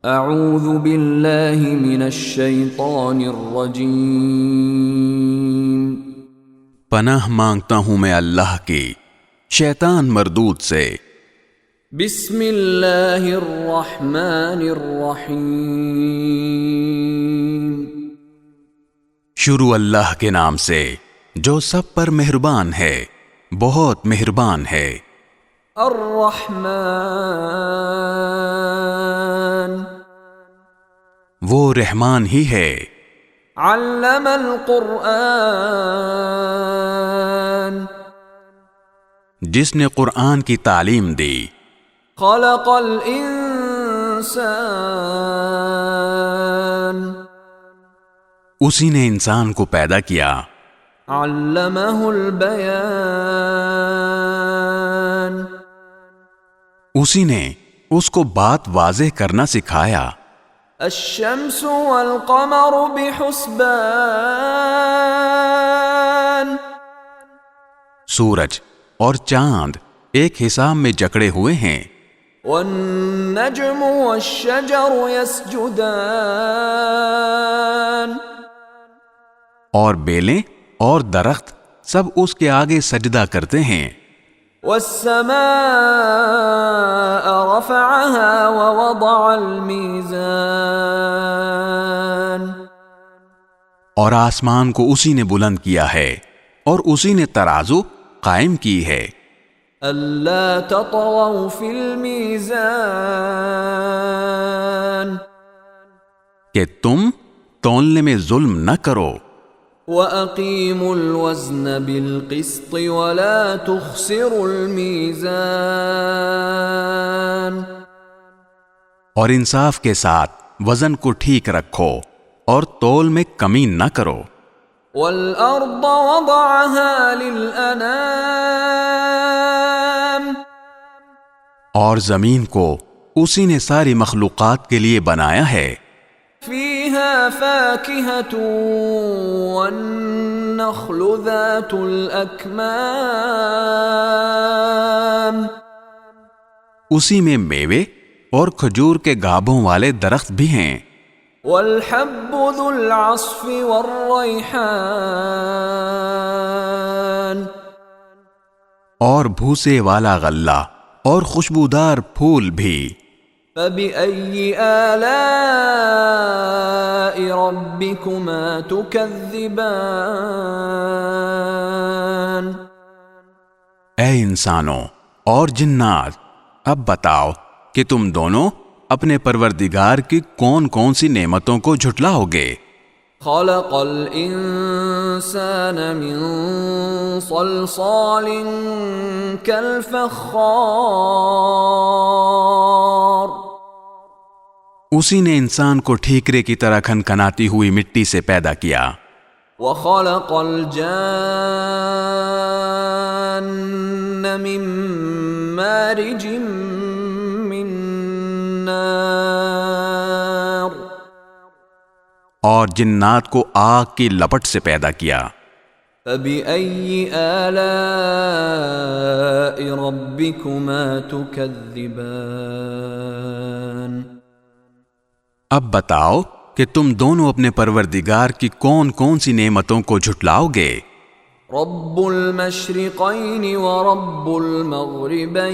اعوذ باللہ من الشیطان الرجیم، پناہ مانگتا ہوں میں اللہ کی شیطان مردود سے۔ بسم اللہ الرحمن الرحیم، شروع اللہ کے نام سے جو سب پر مہربان ہے، بہت مہربان ہے۔ الرحمن، وہ رحمان ہی ہے۔ علم القرآن، جس نے قرآن کی تعلیم دی۔ خلق الانسان، اسی نے انسان کو پیدا کیا۔ علمہ البیان، اسی نے اس کو بات واضح کرنا سکھایا۔ الشمس والقمر بحسبان، سورج اور چاند ایک حساب میں جکڑے ہوئے ہیں۔ والنجم والشجر يسجدان، اور بیلیں اور درخت سب اس کے آگے سجدہ کرتے ہیں۔ والسماء رفعها ووضع الميزان، اور آسمان کو اسی نے بلند کیا ہے اور اسی نے ترازو قائم کی ہے۔ ألا تطغوا في الميزان، کہ تم تولنے میں ظلم نہ کرو۔ وَأَقِيمُوا الْوَزْنَ بِالْقِسْطِ وَلَا تُخْسِرُوا الْمِيزَانَ، اور انصاف کے ساتھ وزن کو ٹھیک رکھو اور تول میں کمی نہ کرو۔ وَالْأَرْضَ وَضَعَهَا لِلْأَنَامِ، اور زمین کو اسی نے ساری مخلوقات کے لیے بنایا ہے۔ فِيهَا فَاكِهَةٌ وَالنَّخْلُ ذَاتُ الْأَكْمَامِ، اسی میں میوے اور کھجور کے گابھوں والے درخت بھی ہیں۔ وَالْحَبُّ ذُو الْعَصْفِ وَالرَّيْحَانِ، اور بھوسے والا غلہ اور خوشبودار پھول بھی۔ فَبِأَيِّ آلَاءِ رَبِّكُمَا تُكَذِّبَانِ، اے انسانوں اور جنات، اب بتاؤ کہ تم دونوں اپنے پروردگار کی کون کون سی نعمتوں کو جھٹلاؤ گے۔ خَلَقَ الْإِنسَانَ مِنْ صَلْصَالٍ كَالْفَخَّارِ، اسی نے انسان کو ٹھیکرے کی طرح کھنکھناتی ہوئی مٹی سے پیدا کیا۔ وَخَلَقَ الْجَانَّ مِن مَّارِجٍ مِّن نَّارٍ، اور جنات کو آگ کی لپٹ سے پیدا کیا۔ فَبِأَيِّ آلَاءِ رَبِّكُمَا تُكَذِّبَانِ، اب بتاؤ کہ تم دونوں اپنے پروردگار کی کون کون سی نعمتوں کو جھٹلاؤ گے۔ رب المشرقین ورب المغربین،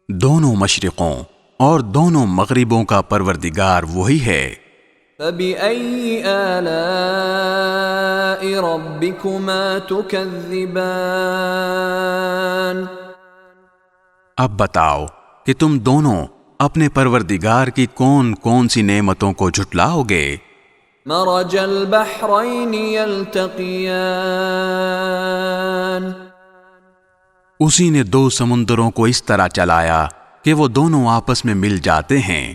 دونوں مشرقوں اور دونوں مغربوں کا پروردگار وہی ہے۔ فَبِأَيِّ آلَاءِ رَبِّكُمَا تُكَذِّبَانِ، اب بتاؤ کہ تم دونوں اپنے پروردگار کی کون کون سی نعمتوں کو جھٹلاؤ گے۔ مرج البحرین یلتقیان، اسی نے دو سمندروں کو اس طرح چلایا کہ وہ دونوں آپس میں مل جاتے ہیں۔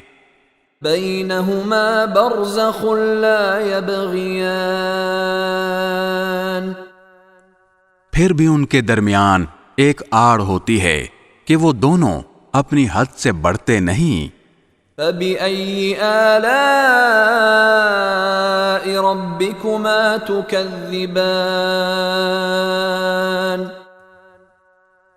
بینہما برزخ لا یبغیان، پھر بھی ان کے درمیان ایک آڑ ہوتی ہے کہ وہ دونوں اپنی حد سے بڑھتے نہیں۔ فَبِأَيِّ آلَاءِ رَبِّكُمَا تُكَذِّبَانِ،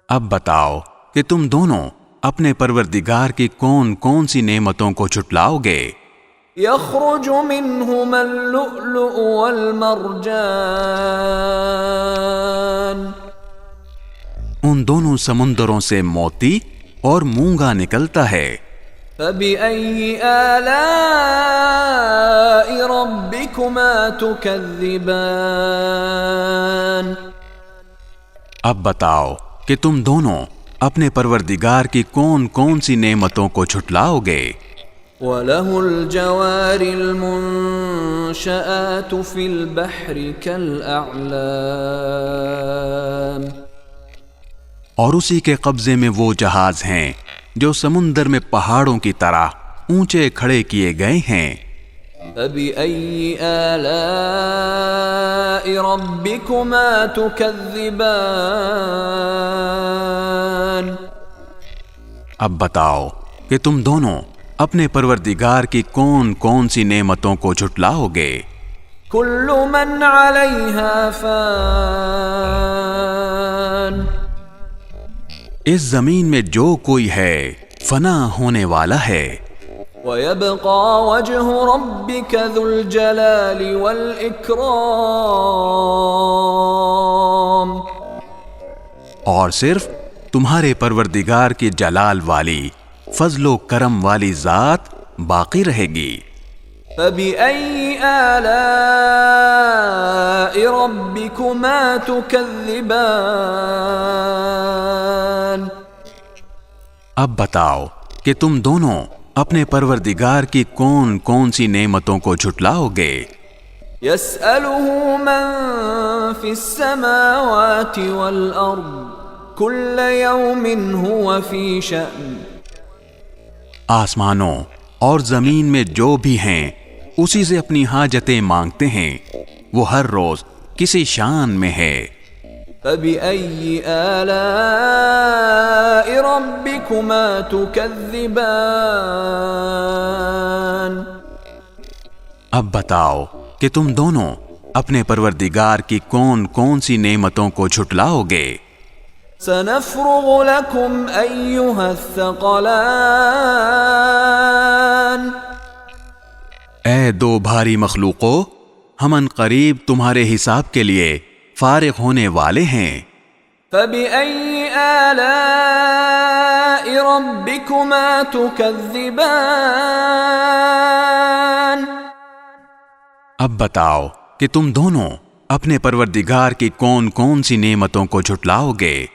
اب بتاؤ کہ تم دونوں اپنے پروردگار کی کون کون سی نعمتوں کو جھٹلاؤ گے؟ يخرج منهما اللؤلؤ والمرجان ان دونوں سمندروں سے موتی اور مونگا نکلتا ہے۔ فبأي آلاء ربكما تكذبان اب بتاؤ کہ تم دونوں اپنے پروردگار کی کون کون سی نعمتوں کو جھٹلاؤ گے؟ وَلَهُ الْجَوَارِ الْمُنشَآتُ فِي الْبَحْرِ كَالْأَعْلَامِ اور اسی کے قبضے میں وہ جہاز ہیں جو سمندر میں پہاڑوں کی طرح اونچے کھڑے کیے گئے ہیں۔ فَبِأَيِّ آلَاءِ رَبِّكُمَا تُكَذِّبَانِ اب بتاؤ کہ تم دونوں اپنے پروردگار کی کون کون سی نعمتوں کو جھٹلاؤ گے؟ كُلُّ مَنْ عَلَيْهَا فَانٍ اس زمین میں جو کوئی ہے فنا ہونے والا ہے، وَيَبْقَى وَجْهُ رَبِّكَ ذُو الْجَلَالِ وَالْإِكْرَامِ اور صرف تمہارے پروردگار کی جلال والی فضل و کرم والی ذات باقی رہے گی۔ فَبِأَيِّ آلَاءِ رَبِّكُمَا تُكَذِّبَانِ اب بتاؤ کہ تم دونوں اپنے پروردگار کی کون کون سی نعمتوں کو جھٹلاؤ گے؟ يَسْأَلُهُ مَن فِي السَّمَاوَاتِ وَالْأَرْضِ كُلَّ يَوْمٍ هُوَ فِي شَأْنٍ آسمانوں اور زمین میں جو بھی ہیں اسی سے اپنی حاجتیں مانگتے ہیں، وہ ہر روز کسی شان میں ہے۔ فَبِأَيِّ آلَاءِ رَبِّكُمَا تُكَذِّبَانِ اب بتاؤ کہ تم دونوں اپنے پروردگار کی کون کون سی نعمتوں کو جھٹلاؤ گے؟ سَنَفْرُغُ لَكُمْ أَيُّهَا الثَّقَلَانِ اے دو بھاری مخلوقوں، ہم ان قریب تمہارے حساب کے لیے فارغ ہونے والے ہیں۔ فَبِأَيِّ آلَاءِ رَبِّكُمَا تُكَذِّبَانِ اب بتاؤ کہ تم دونوں اپنے پروردگار کی کون کون سی نعمتوں کو جھٹلاؤ گے؟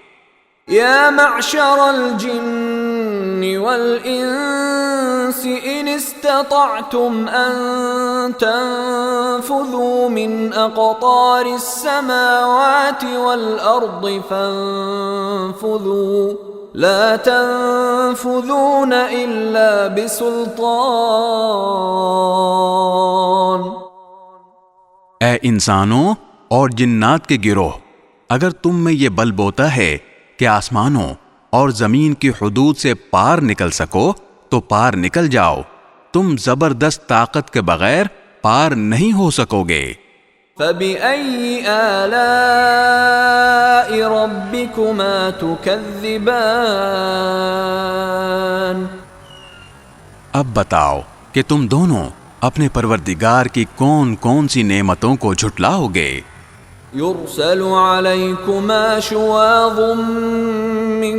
يَا مَعْشَرَ الْجِنِّ وَالْإِنسِ إِنِ اسْتَطَعْتُمْ أَن تَنفُذُوا مِنْ أَقْطَارِ السَّمَاوَاتِ وَالْأَرْضِ فَانفُذُوا لَا تَنفُذُونَ إِلَّا بِسُلْطَانٍ اے انسانوں اور جنات کے گروہ، اگر تم میں یہ بل بوتا ہے کہ آسمانوں اور زمین کی حدود سے پار نکل سکو تو پار نکل جاؤ، تم زبردست طاقت کے بغیر پار نہیں ہو سکو گے۔ فَبِأَيِّ آلَاءِ رَبِّكُمَا تُكَذِّبَانِ اب بتاؤ کہ تم دونوں اپنے پروردگار کی کون کون سی نعمتوں کو جھٹلاؤ گے؟ يُرْسَلُ عَلَيْكُمَا شُوَاظٌ مِّن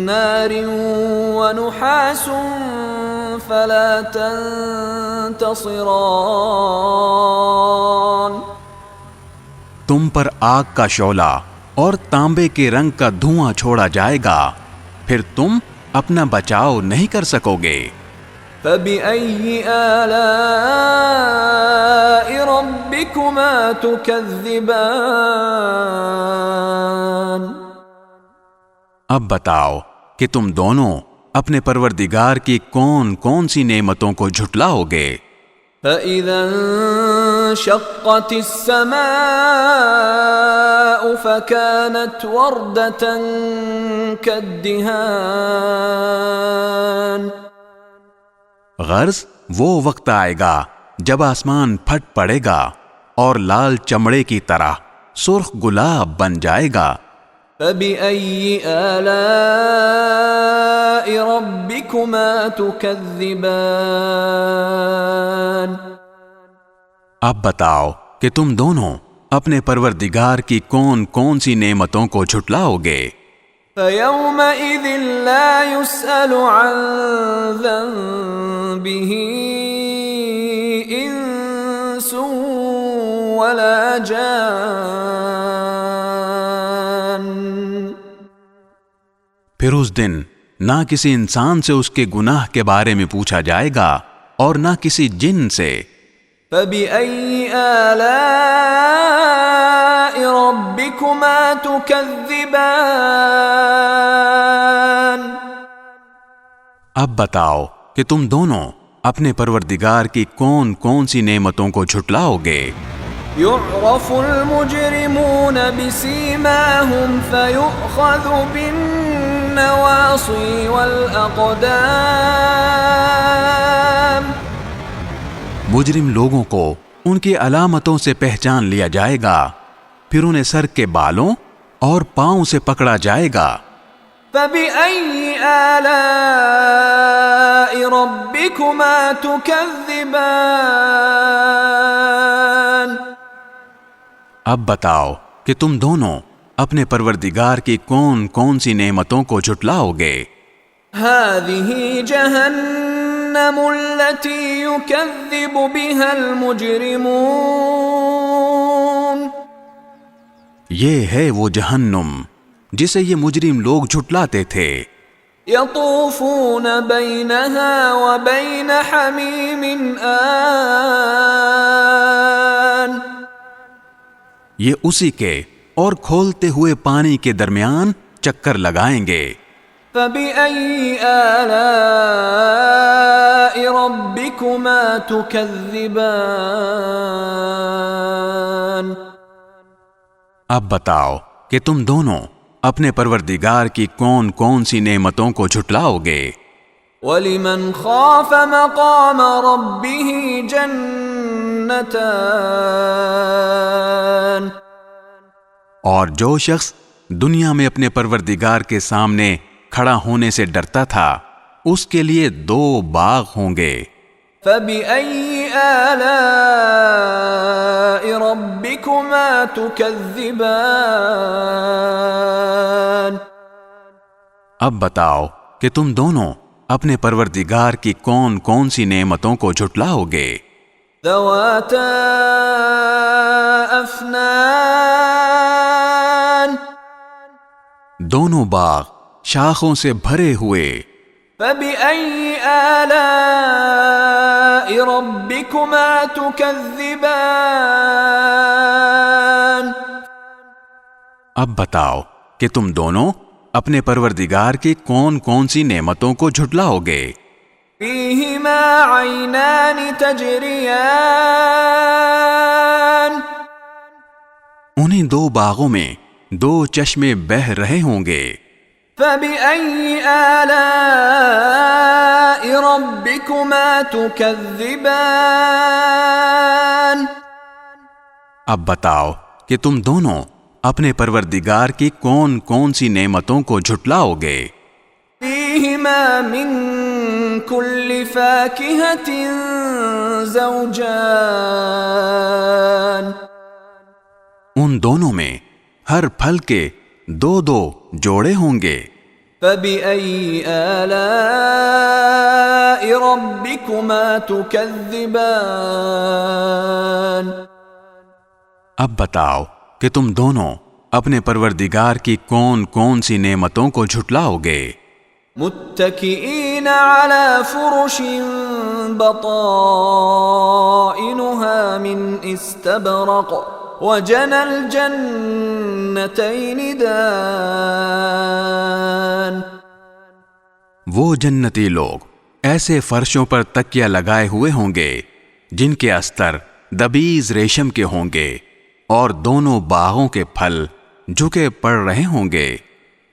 نَّارٍ وَنُحَاسٌ فَلَا تَنتَصِرَانِ تم پر آگ کا شعلہ اور تانبے کے رنگ کا دھواں چھوڑا جائے گا، پھر تم اپنا بچاؤ نہیں کر سکو گے۔ فَبِأَيِّ آلَاءِ رَبِّكُمَا تُكَذِّبَانِ اب بتاؤ کہ تم دونوں اپنے پروردگار کی کون کون سی نعمتوں کو جھٹلاؤ گے؟ فَإِذَا انشَقَّتِ السَّمَاءُ فَكَانَتْ وَرْدَةً كَالدِّهَانِ غرض وہ وقت آئے گا جب آسمان پھٹ پڑے گا اور لال چمڑے کی طرح سرخ گلاب بن جائے گا۔ فبأي آلاء ربكما تكذبان؟ اب بتاؤ کہ تم دونوں اپنے پروردگار کی کون کون سی نعمتوں کو جھٹلاؤ گے؟ فيومئذ لا يسأل عن ذنبه إنس ولا جان۔ پھر اس دن نہ کسی انسان سے اس کے گناہ کے بارے میں پوچھا جائے گا اور نہ کسی جن سے۔ فبأي آلاء ربكما تكذبان؟ اب بتاؤ کہ تم دونوں اپنے پروردگار کی کون کون سی نعمتوں کو جھٹلاؤ گے؟ يعرف المجرمون بسيماهم فيؤخذ بالنواصي والأقدام۔ مجرم لوگوں کو ان کی علامتوں سے پہچان لیا جائے گا، پھر انہیں سر کے بالوں اور پاؤں سے پکڑا جائے گا۔ فبأي آلاء ربكما تكذبان؟ اب بتاؤ کہ تم دونوں اپنے پروردگار کی کون کون سی نعمتوں کو جھٹلاؤ گے؟ هذه جهنم التي يكذب بها المجرمون۔ یہ ہے وہ جہنم جسے یہ مجرم لوگ جھٹلاتے تھے۔ يطوفون بينها وبين حميم آن۔ یہ اسی کے اور کھولتے ہوئے پانی کے درمیان چکر لگائیں گے۔ فبأي آلاء ربكما تكذبان؟ اب بتاؤ کہ تم دونوں اپنے پروردگار کی کون کون سی نعمتوں کو جھٹلاؤ گے؟ وَلِمَنْ خَافَ مَقَامَ رَبِّهِ جَنَّتَانِ۔ اور جو شخص دنیا میں اپنے پروردگار کے سامنے کھڑا ہونے سے ڈرتا تھا اس کے لیے 2 باغ ہوں گے۔ فَبِأَيِّ آلَاءِ رَبِّكُمَا تُكَذِّبَانِ؟ اب بتاؤ کہ تم دونوں اپنے پروردگار کی کون کون سی نعمتوں کو جھٹلاؤ گے؟ ذَوَاتَا أَفْنَانٍ۔ دونوں باغ شاخوں سے بھرے ہوئے۔ فَبِأَيِّ آلَاءِ رَبِّكُمَا تُكَذِّبَانِ؟ اب بتاؤ کہ تم دونوں اپنے پروردگار کی کون کون سی نعمتوں کو جھٹلاؤ گے؟ فِيهِمَا عَيْنَانِ تَجْرِيَانِ۔ انہیں 2 باغوں میں 2 چشمے بہہ رہے ہوں گے۔ فَبِأَيِّ آلَاءِ رَبِّكُمَا تُكَذِّبَانِ؟ اب بتاؤ کہ تم دونوں اپنے پروردگار کی کون کون سی نعمتوں کو جھٹلاؤ گے؟ فِيهِمَا مِن كُلِّ فَاكِهَةٍ زَوْجَانِ۔ ان دونوں میں ہر پھل کے 2 جوڑے ہوں گے۔ فَبِأَيِّ آلَاءِ رَبِّكُمَا تُكَذِّبَانِ؟ اب بتاؤ کہ تم دونوں اپنے پروردگار کی کون کون سی نعمتوں کو جھٹلاؤ گے؟ متكئين على فرش بطائنها من استبرق وجنى الجنتين دان۔ وہ جنتی لوگ ایسے فرشوں پر تکیہ لگائے ہوئے ہوں گے جن کے استر دبیز ریشم کے ہوں گے اور دونوں باغوں کے پھل جھکے پڑ رہے ہوں گے۔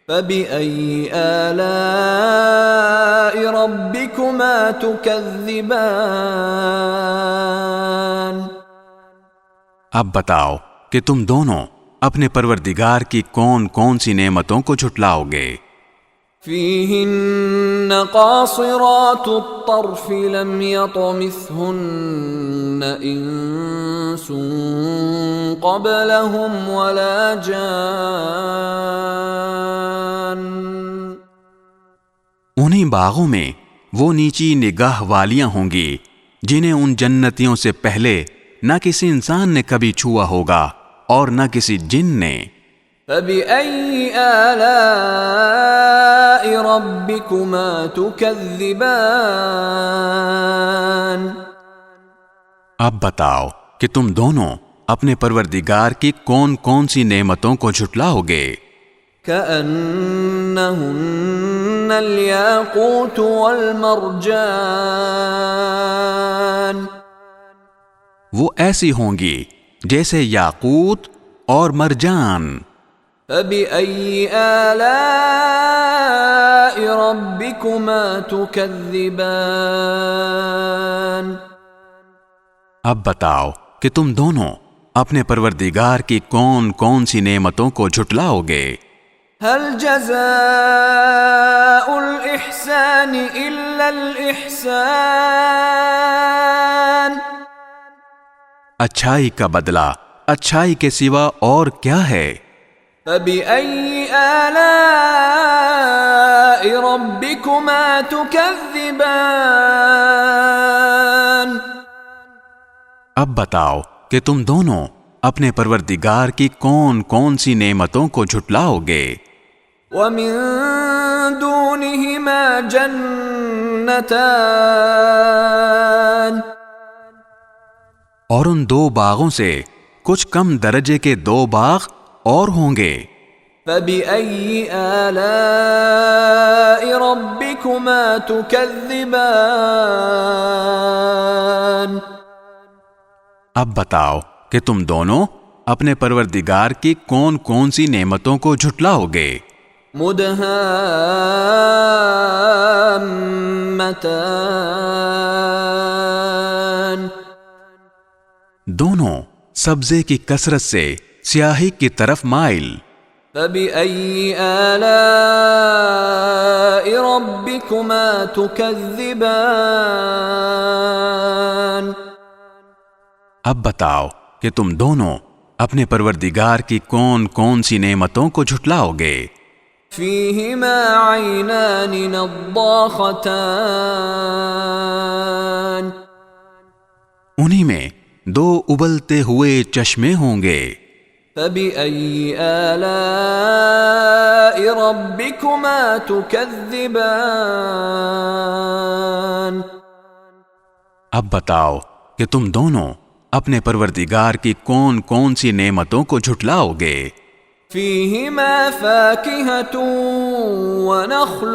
فَبِأَيِّ آلَاءِ رَبِّكُمَا تُكَذِّبَانِ؟ اب بتاؤ کہ تم دونوں اپنے پروردگار کی کون کون سی نعمتوں کو جھٹلاؤ گے؟ فيهن قاصرات الطرف لم يطمثهن انس قبلهم ولا جان. انہی باغوں میں وہ نیچی نگاہ والیاں ہوں گی جنہیں ان جنتیوں سے پہلے نہ کسی انسان نے کبھی چھوا ہوگا اور نہ کسی جن نے. فبأي آلاء ربكما تكذبان. اب بتاؤ کہ تم دونوں اپنے پروردگار کی کون کون سی نعمتوں کو جھٹلاؤ گے؟ كأنهن الياقوت والمرجان. وہ ایسی ہوں گی جیسے یاقوت اور مرجان. فبأي آلاء ربكما تكذبان. اب بتاؤ کہ تم دونوں اپنے پروردگار کی کون کون سی نعمتوں کو جھٹلاؤ گے؟ هل جزاء الإحسان إلا الإحسان. اچھائی کا بدلہ اچھائی کے سوا اور کیا ہے؟ فبأي آلاء ربكما تكذبان. اب بتاؤ کہ تم دونوں اپنے پروردگار کی کون کون سی نعمتوں کو جھٹلاؤ گے؟ ومن دونهما جنتان. اور ان دو باغوں سے کچھ کم درجے کے دو باغ اور ہوں گے. فبأي آلاء ربكما تكذبان. اب بتاؤ کہ تم دونوں اپنے پروردگار کی کون کون سی نعمتوں کو جھٹلاؤ گے؟ مدہامتان. دونوں سبزے کی کثرت سے سیاہی کی طرف مائل. فبأي آلاء ربكما تكذبان. اب بتاؤ کہ تم دونوں اپنے پروردگار کی کون کون سی نعمتوں کو جھٹلاؤ گے؟ فيهما عينان نضاختان. انہی میں دو ابلتے ہوئے چشمے ہوں گے. فبأي آلاء ربكما تكذبان. اب بتاؤ کہ تم دونوں اپنے پروردگار کی کون کون سی نعمتوں کو جھٹلاؤ گے؟ فيهما فاكهة ونخل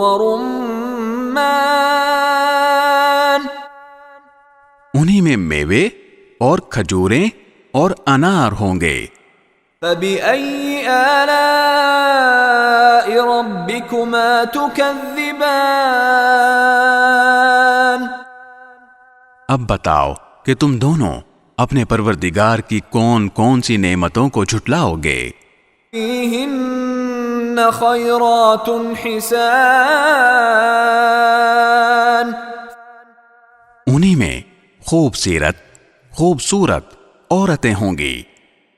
ورمان. انہی میں میوے اور کھجوریں اور انار ہوں گے. فبأي آلاء ربكما تكذبان. اب بتاؤ کہ تم دونوں اپنے پروردگار کی کون کون سی نعمتوں کو جھٹلاؤ گے؟ فيهن خيرات حسان. انہی میں خوبصورت عورتیں ہوں گی.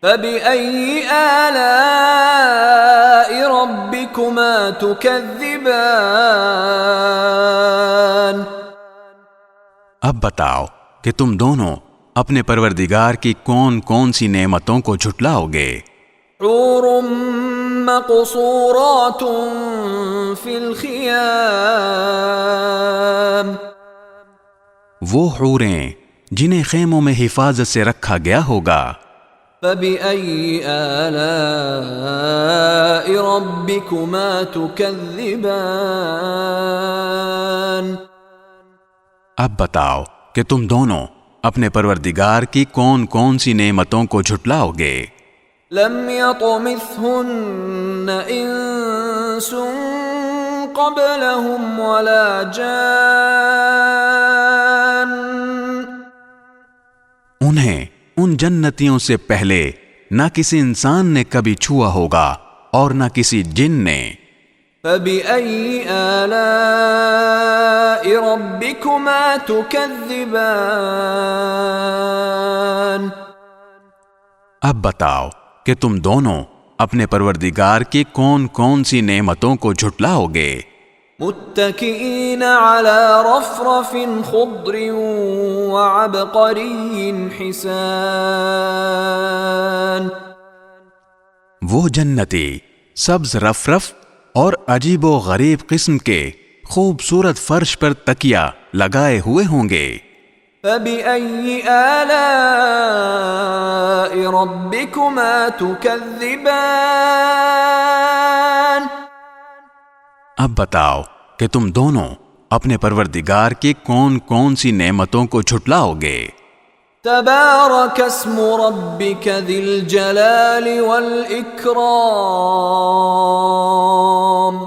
فبأي آلاء ربكما تكذبان. اب بتاؤ کہ تم دونوں اپنے پروردگار کی کون کون سی نعمتوں کو جھٹلاؤ گے؟ حور مقصورات في الخيام. وہ حوریں جنہیں خیموں میں حفاظت سے رکھا گیا ہوگا. فبأي آلاء ربكما تكذبان. اب بتاؤ کہ تم دونوں اپنے پروردگار کی کون کون سی نعمتوں کو جھٹلاؤ گے؟ لم يطمثهن انس قبلهم ولا جان. انہیں ان جنتیوں سے پہلے نہ کسی انسان نے کبھی چھوا ہوگا اور نہ کسی جن نے۔ فَبِأَيِّ آلَاءِ رَبِّكُمَا تُكَذِّبَانِ؟ اب بتاؤ کہ تم دونوں اپنے پروردگار کی کون کون سی نعمتوں کو جھٹلاؤ گے؟ متكئين على رفرف خضر وعبقري حسان۔ وہ جنتی سبز رفرف اور عجیب و غریب قسم کے خوبصورت فرش پر تکیہ لگائے ہوئے ہوں گے۔ فَبِأَيِّ آلَاءِ رَبِّكُمَا تُكَذِّبَانِ؟ اب بتاؤ کہ تم دونوں اپنے پروردگار کی کون کون سی نعمتوں کو جھٹلاؤ گے؟ تبارک اسم ربک ذی الجلال والاکرام۔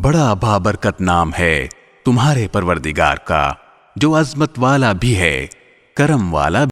بڑا بابرکت نام ہے تمہارے پروردگار کا جو عظمت والا بھی ہے، کرم والا بھی۔